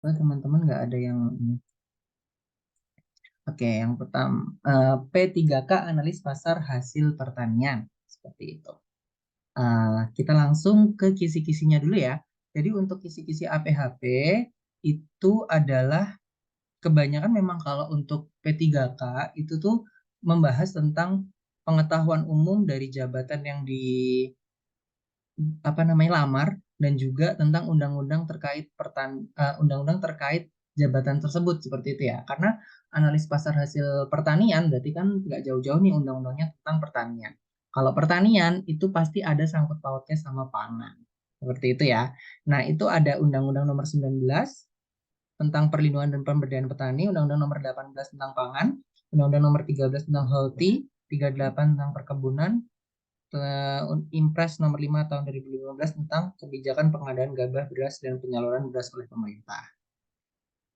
Oh, teman-teman nggak ada yang ini. Oke, yang pertama P3K analis pasar hasil pertanian seperti itu. Kita langsung ke kisi-kisinya dulu ya. Jadi untuk kisi-kisi APHP itu adalah kebanyakan memang kalau untuk P3K itu tuh membahas tentang pengetahuan umum dari jabatan yang di apa namanya lamar dan juga tentang undang-undang terkait jabatan tersebut seperti itu ya. Karena analis pasar hasil pertanian berarti kan nggak jauh-jauh nih undang-undangnya tentang pertanian. Kalau pertanian itu pasti ada sangkut pautnya sama pangan. Seperti itu ya. Nah, itu ada Undang-Undang Nomor 19 tentang perlindungan dan pemberdayaan petani, Undang-Undang Nomor 18 tentang pangan, Undang-Undang Nomor 13 tentang HOLTI, 38 tentang perkebunan, Impres nomor 5 tahun 2015 tentang kebijakan pengadaan gabah beras dan penyaluran beras oleh pemerintah.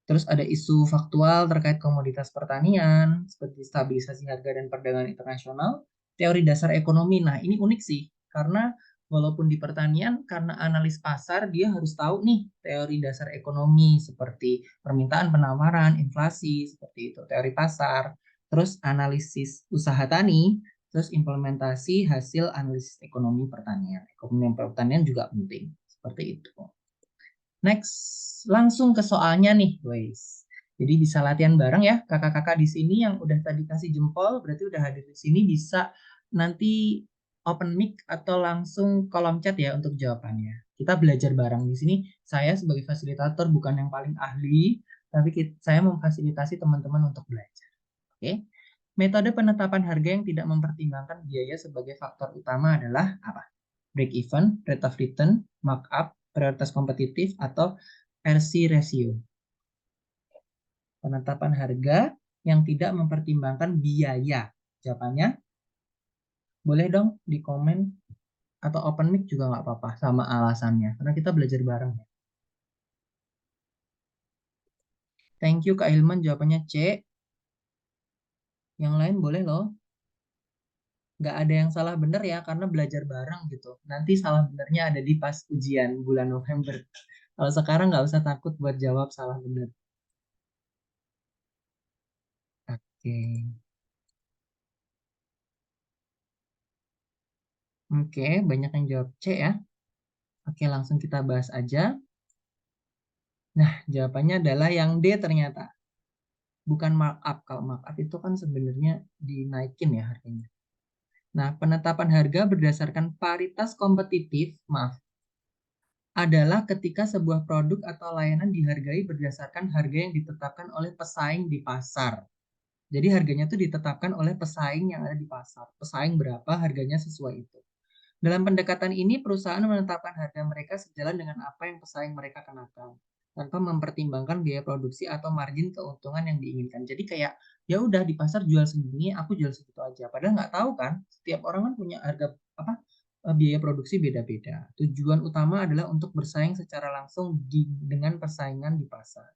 Terus ada isu faktual terkait komoditas pertanian, seperti stabilisasi harga dan perdagangan internasional, teori dasar ekonomi. Nah, ini unik sih, karena walaupun di pertanian, karena analis pasar, dia harus tahu nih teori dasar ekonomi, seperti permintaan, penawaran, inflasi, seperti itu, teori pasar. Terus analisis usaha tani, terus implementasi hasil analisis ekonomi pertanian. Ekonomi pertanian juga penting, seperti itu. Next, langsung ke soalnya nih, guys. Jadi bisa latihan bareng ya, kakak-kakak di sini yang udah tadi kasih jempol, berarti udah hadir di sini bisa nanti open mic atau langsung kolom chat ya untuk jawabannya. Kita belajar bareng di sini. Saya sebagai fasilitator bukan yang paling ahli, tapi saya memfasilitasi teman-teman untuk belajar. Oke? Metode penetapan harga yang tidak mempertimbangkan biaya sebagai faktor utama adalah apa? Break even, rate of return, markup, prioritas kompetitif, atau RC ratio. Penetapan harga yang tidak mempertimbangkan biaya. Jawabannya boleh dong di komen atau open mic juga nggak apa-apa sama alasannya. Karena kita belajar bareng. Thank you Kak Hilman, jawabannya C. Yang lain boleh loh. Nggak ada yang salah benar ya, karena belajar bareng gitu. Nanti salah benernya ada di pas ujian bulan November. Kalau sekarang nggak usah takut buat jawab salah benar. Oke. Oke, banyak yang jawab C ya. Oke, langsung kita bahas aja. Nah, jawabannya adalah yang D ternyata. Bukan markup. Kalau markup itu kan sebenarnya dinaikin ya harganya. Nah, penetapan harga berdasarkan paritas kompetitif, maaf, adalah ketika sebuah produk atau layanan dihargai berdasarkan harga yang ditetapkan oleh pesaing di pasar. Jadi harganya itu ditetapkan oleh pesaing yang ada di pasar. Pesaing berapa, harganya sesuai itu. Dalam pendekatan ini, perusahaan menetapkan harga mereka sejalan dengan apa yang pesaing mereka kenakan, tanpa mempertimbangkan biaya produksi atau margin keuntungan yang diinginkan. Jadi kayak, ya udah di pasar jual segini, aku jual segitu aja. Padahal nggak tahu kan, setiap orang kan punya harga apa biaya produksi beda-beda. Tujuan utama adalah untuk bersaing secara langsung dengan persaingan di pasar.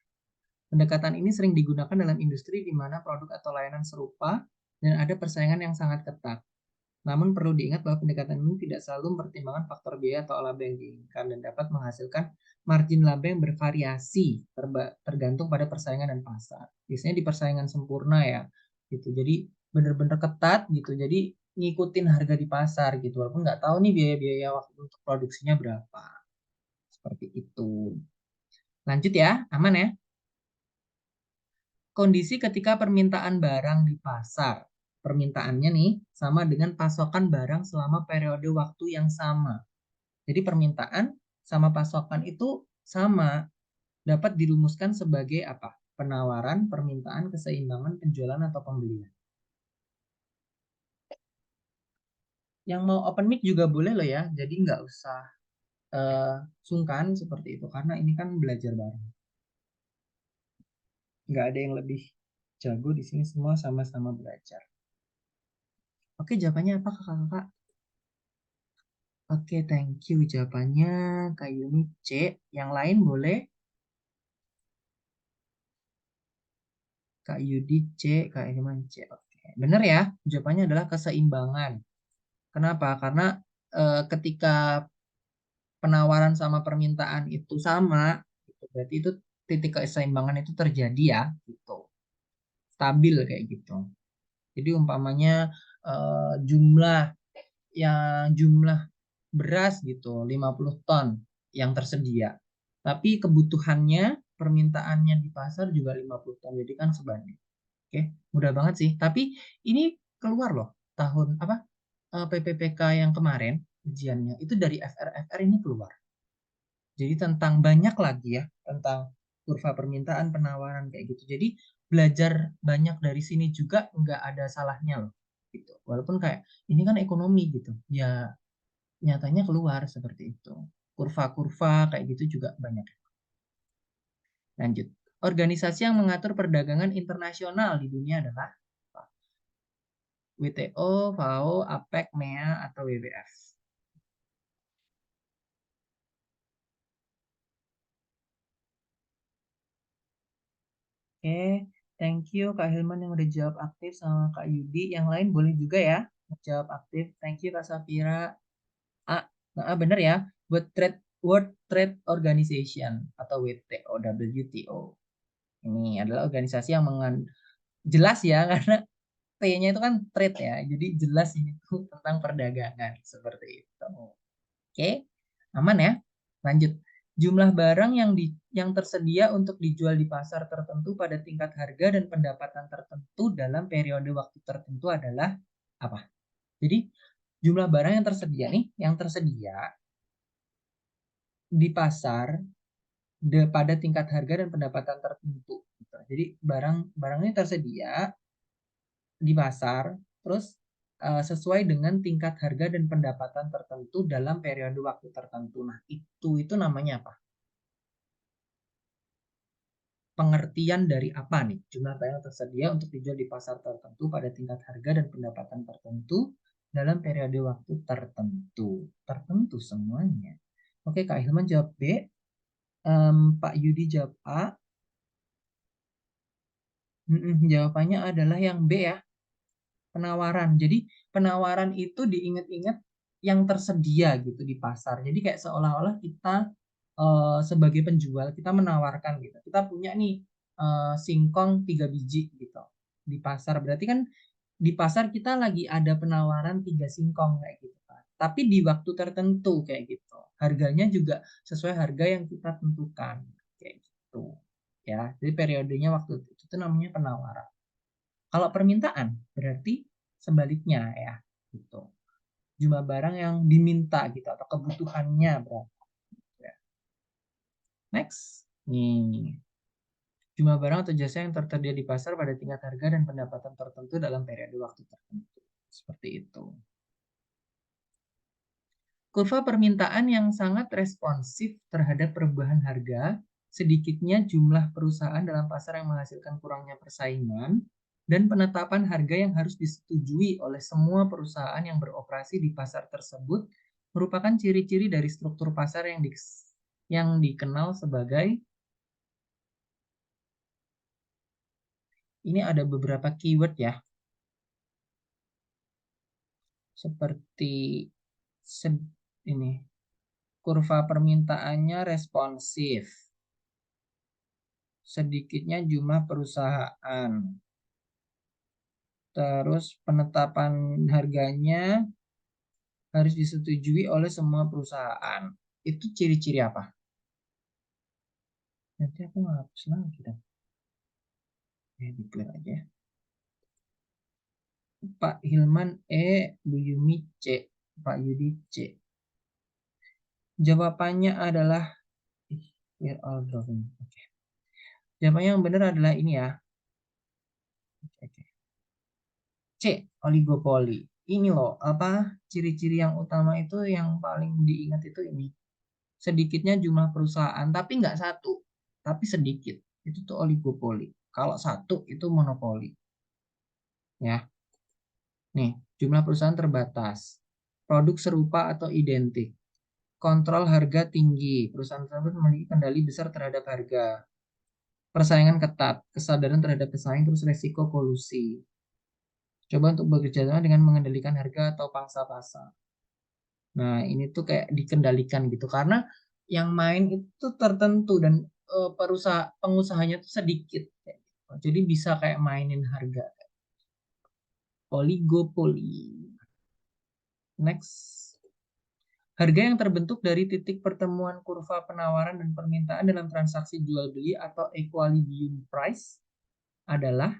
Pendekatan ini sering digunakan dalam industri di mana produk atau layanan serupa dan ada persaingan yang sangat ketat. Namun perlu diingat bahwa pendekatan ini tidak selalu mempertimbangkan faktor biaya atau laba yang diinginkan dan dapat menghasilkan margin laba yang bervariasi tergantung pada persaingan dan pasar. Biasanya di persaingan sempurna ya, gitu. Jadi benar-benar ketat gitu. Jadi ngikutin harga di pasar gitu. Walaupun nggak tahu nih biaya-biaya waktu untuk produksinya berapa. Seperti itu. Lanjut ya, aman ya. Kondisi ketika permintaan barang di pasar. Permintaannya nih sama dengan pasokan barang selama periode waktu yang sama. Jadi permintaan sama pasokan itu sama, dapat dirumuskan sebagai apa? Penawaran, permintaan, keseimbangan, penjualan, atau pembelian. Yang mau open mic juga boleh loh ya, jadi nggak usah uh, sungkan seperti itu, karena ini kan belajar bareng. Nggak ada yang lebih jago di sini, semua sama-sama belajar. Oke, jawabannya apa kakak-kakak? Oke, thank you. Jawabannya Kak Yuni C. Yang lain boleh? Kak Yudi C, Kak Irman C. Oke, benar ya. Jawabannya adalah keseimbangan. Kenapa? Karena ketika penawaran sama permintaan itu sama, gitu, berarti itu titik keseimbangan itu terjadi ya, gitu. Stabil kayak gitu. Jadi umpamanya jumlah beras gitu 50 ton yang tersedia. Tapi kebutuhannya, permintaannya di pasar juga 50 ton. Jadi kan sebanding. Oke, mudah banget sih. Tapi ini keluar loh tahun apa PPPK yang kemarin ujiannya itu dari FR ini keluar. Jadi tentang banyak lagi ya tentang kurva permintaan penawaran kayak gitu. Jadi belajar banyak dari sini juga nggak ada salahnya loh gitu. Walaupun kayak ini kan ekonomi gitu. Ya nyatanya keluar seperti itu. Kurva-kurva kayak gitu juga banyak. Lanjut. Organisasi yang mengatur perdagangan internasional di dunia adalah WTO, FAO, APEC, MEA, atau WWF. Oke, thank you Kak Hilman yang udah jawab aktif sama Kak Yudi. Yang lain boleh juga ya jawab aktif. Thank you Kak Safira. Bener ya. World Trade Organization atau WTO, WTO. Ini adalah organisasi yang jelas ya karena T-nya itu kan trade ya. Jadi jelas ini tuh tentang perdagangan seperti itu. Oke, aman ya. Lanjut. Jumlah barang yang tersedia untuk dijual di pasar tertentu pada tingkat harga dan pendapatan tertentu dalam periode waktu tertentu adalah apa? Jadi jumlah barang yang tersedia nih, yang tersedia di pasar pada tingkat harga dan pendapatan tertentu. Gitu. Jadi barangnya tersedia di pasar, terus sesuai dengan tingkat harga dan pendapatan tertentu dalam periode waktu tertentu. Nah, itu namanya apa? Pengertian dari apa nih? Jumlah barang tersedia untuk dijual di pasar tertentu pada tingkat harga dan pendapatan tertentu dalam periode waktu tertentu. Tertentu semuanya. Oke, Kak Hilman jawab B. Pak Yudi jawab A. Jawabannya adalah yang B ya. Penawaran. Jadi penawaran itu diingat-ingat yang tersedia gitu di pasar. Jadi kayak seolah-olah kita sebagai penjual kita menawarkan gitu. Kita punya nih singkong 3 biji gitu di pasar. Berarti kan di pasar kita lagi ada penawaran 3 singkong kayak gitu kan. Tapi di waktu tertentu kayak gitu. Harganya juga sesuai harga yang kita tentukan kayak gitu. Ya, jadi periodenya waktu itu namanya penawaran. Kalau permintaan berarti sebaliknya ya, gitu. Jumlah barang yang diminta gitu atau kebutuhannya berapa. Ya. Next, nih jumlah barang atau jasa yang tersedia di pasar pada tingkat harga dan pendapatan tertentu dalam periode waktu tertentu. Seperti itu. Kurva permintaan yang sangat responsif terhadap perubahan harga, sedikitnya jumlah perusahaan dalam pasar yang menghasilkan kurangnya persaingan, dan penetapan harga yang harus disetujui oleh semua perusahaan yang beroperasi di pasar tersebut merupakan ciri-ciri dari struktur pasar yang dikenal sebagai, ini ada beberapa keyword ya, seperti ini, kurva permintaannya responsif, sedikitnya jumlah perusahaan. Terus penetapan harganya harus disetujui oleh semua perusahaan. Itu ciri-ciri apa? Nanti aku ngapus lagi dong. Di clear aja. Pak Hilman E, Bu Yumi C, Pak Yudi C. Jawabannya adalah we're all drawing. Oke. Jawabannya yang benar adalah ini ya. Oke. C, oligopoli. Ini loh, apa ciri-ciri yang utama itu yang paling diingat itu ini. Sedikitnya jumlah perusahaan, tapi nggak satu, tapi sedikit. Itu tuh oligopoli. Kalau satu itu monopoli. Ya, nih jumlah perusahaan terbatas. Produk serupa atau identik. Kontrol harga tinggi. Perusahaan tersebut memiliki kendali besar terhadap harga. Persaingan ketat, kesadaran terhadap pesaing, terus resiko kolusi. Coba untuk bekerja sama dengan mengendalikan harga atau pangsa pasar. Nah, ini tuh kayak dikendalikan gitu karena yang main itu tertentu dan pengusahanya tuh sedikit. Kayak gitu. Jadi bisa kayak mainin harga. Oligopoli. Next. Harga yang terbentuk dari titik pertemuan kurva penawaran dan permintaan dalam transaksi jual beli atau equilibrium price adalah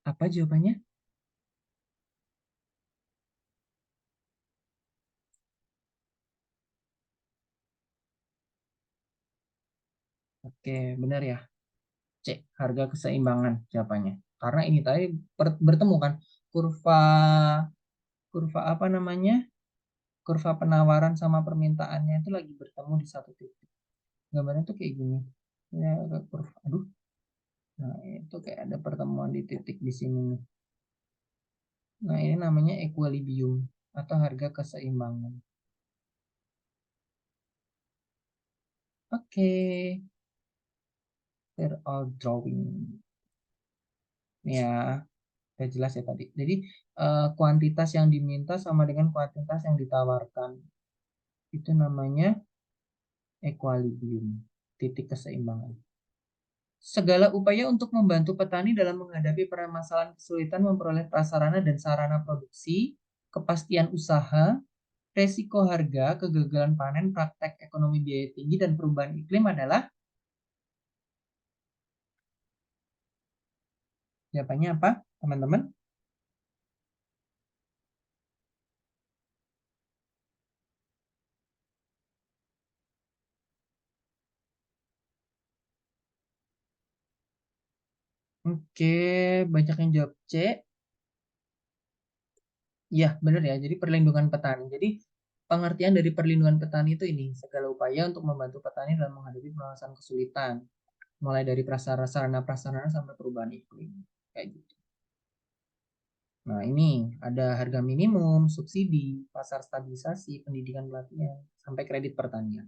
apa jawabannya? Oke, benar ya. C, harga keseimbangan jawabannya. Karena ini tadi bertemu kan kurva kurva apa namanya? Kurva penawaran sama permintaannya itu lagi bertemu di satu titik. Gambarnya tuh kayak gini. Ya, kurva. Aduh. Nah, itu kayak ada pertemuan di titik di sini nih. Nah, ini namanya equilibrium atau harga keseimbangan. Oke, they're all drawing. Ya, udah jelas ya tadi. Jadi, kuantitas yang diminta sama dengan kuantitas yang ditawarkan. Itu namanya equilibrium, titik keseimbangan. Segala upaya untuk membantu petani dalam menghadapi permasalahan kesulitan memperoleh prasarana dan sarana produksi, kepastian usaha, resiko harga, kegagalan panen, praktek ekonomi biaya tinggi, dan perubahan iklim adalah jawabannya apa, teman-teman? Oke, banyak yang jawab C. Iya, benar ya. Jadi perlindungan petani. Jadi pengertian dari perlindungan petani itu ini, segala upaya untuk membantu petani dalam menghadapi permasalahan kesulitan, mulai dari prasarana prasarana sampai perubahan iklim. Kayak gitu. Nah, ini ada harga minimum, subsidi, pasar stabilisasi, pendidikan pelatihan, sampai kredit pertanian.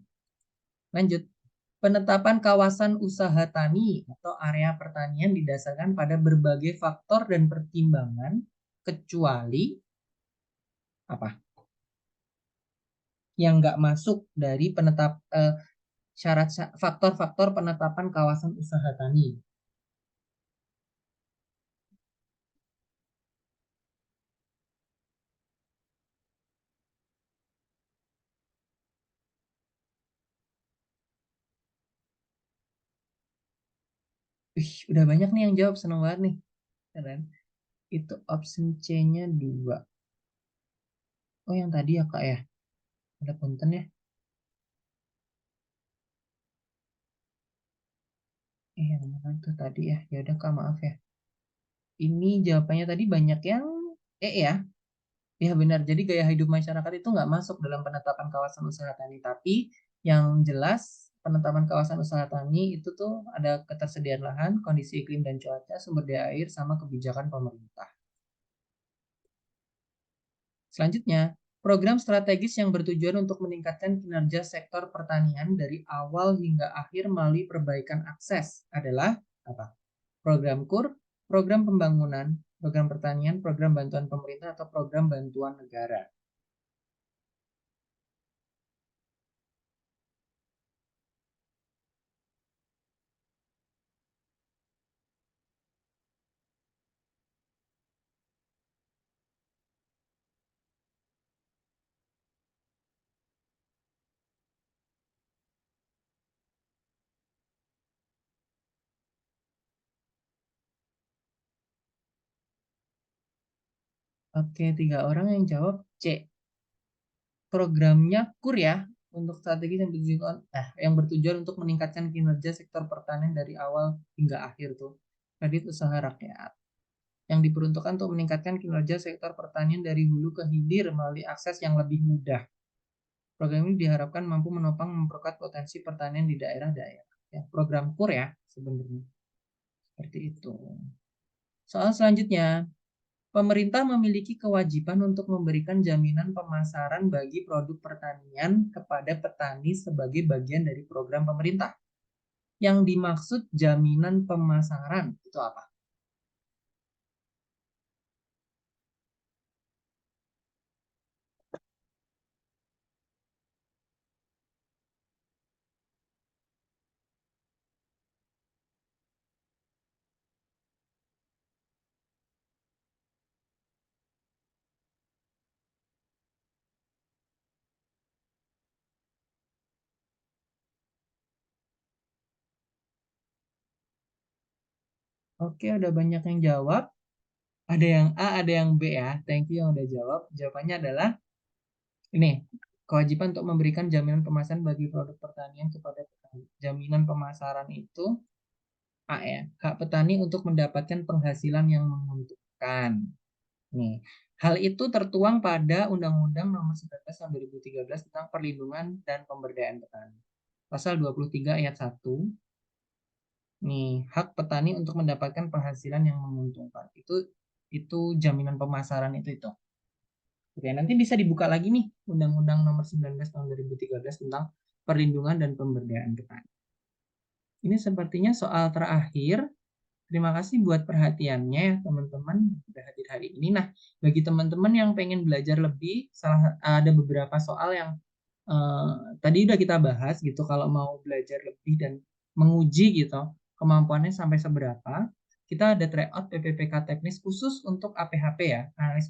Lanjut. Penetapan kawasan usaha tani atau area pertanian didasarkan pada berbagai faktor dan pertimbangan kecuali apa? Yang nggak masuk dari syarat faktor-faktor penetapan kawasan usaha tani. Wih, udah banyak nih yang jawab, seneng banget nih. Keren. Itu option C-nya 2. Oh, yang tadi ya Kak ya. Ada punten ya. Yang mana itu tadi ya. Ya udah Kak, maaf ya. Ini jawabannya tadi banyak yang ya. Ya benar, jadi gaya hidup masyarakat itu nggak masuk dalam penetapan kawasan usaha tani. Tapi yang jelas penetapan kawasan usaha tani itu tuh ada ketersediaan lahan, kondisi iklim dan cuaca, sumber daya air, sama kebijakan pemerintah. Selanjutnya, program strategis yang bertujuan untuk meningkatkan kinerja sektor pertanian dari awal hingga akhir melalui perbaikan akses adalah apa? Program KUR, program pembangunan, program pertanian, program bantuan pemerintah, atau program bantuan negara. Oke, 3 orang yang jawab C. Programnya KUR ya, untuk strategi yang bertujuan untuk meningkatkan kinerja sektor pertanian dari awal hingga akhir tuh. Kredit usaha rakyat. Yang diperuntukkan untuk meningkatkan kinerja sektor pertanian dari hulu ke hilir melalui akses yang lebih mudah. Program ini diharapkan mampu menopang memperkuat potensi pertanian di daerah-daerah. Ya, program KUR ya sebenarnya. Seperti itu. Soal selanjutnya, pemerintah memiliki kewajiban untuk memberikan jaminan pemasaran bagi produk pertanian kepada petani sebagai bagian dari program pemerintah. Yang dimaksud jaminan pemasaran itu apa? Oke, udah banyak yang jawab. Ada yang A, ada yang B ya. Thank you yang udah jawab. Jawabannya adalah ini. Kewajiban untuk memberikan jaminan pemasaran bagi produk pertanian kepada petani. Jaminan pemasaran itu A ya. Hak petani untuk mendapatkan penghasilan yang menguntungkan. Nih, hal itu tertuang pada Undang-Undang Nomor 19 Tahun 2013 tentang Perlindungan dan Pemberdayaan Petani. Pasal 23 ayat 1. Nih, hak petani untuk mendapatkan penghasilan yang menguntungkan. Itu jaminan pemasaran itu. Oke, nanti bisa dibuka lagi nih Undang-Undang Nomor 19 Tahun 2013 tentang Perlindungan dan Pemberdayaan Petani. Ini sepertinya soal terakhir. Terima kasih buat perhatiannya ya teman-teman sudah hadir hari ini. Nah, bagi teman-teman yang pengen belajar lebih, ada beberapa soal yang tadi udah kita bahas gitu. Kalau mau belajar lebih dan menguji gitu kemampuannya sampai seberapa, kita ada tryout PPPK teknis khusus untuk APHP ya, analis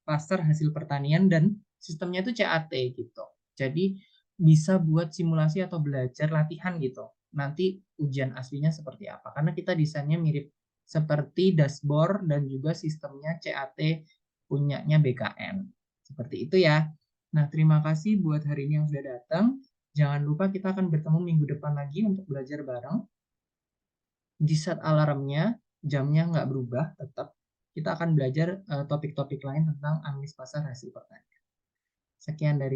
pasar hasil pertanian dan sistemnya itu CAT gitu. Jadi bisa buat simulasi atau belajar latihan gitu nanti ujian aslinya seperti apa. Karena kita desainnya mirip seperti dashboard dan juga sistemnya CAT punyanya BKN. Seperti itu ya. Nah, terima kasih buat hari ini yang sudah datang. Jangan lupa kita akan bertemu minggu depan lagi untuk belajar bareng. Di set alarmnya, jamnya nggak berubah, tetap. Kita akan belajar topik-topik lain tentang analis pasar hasil pertanian. Sekian dari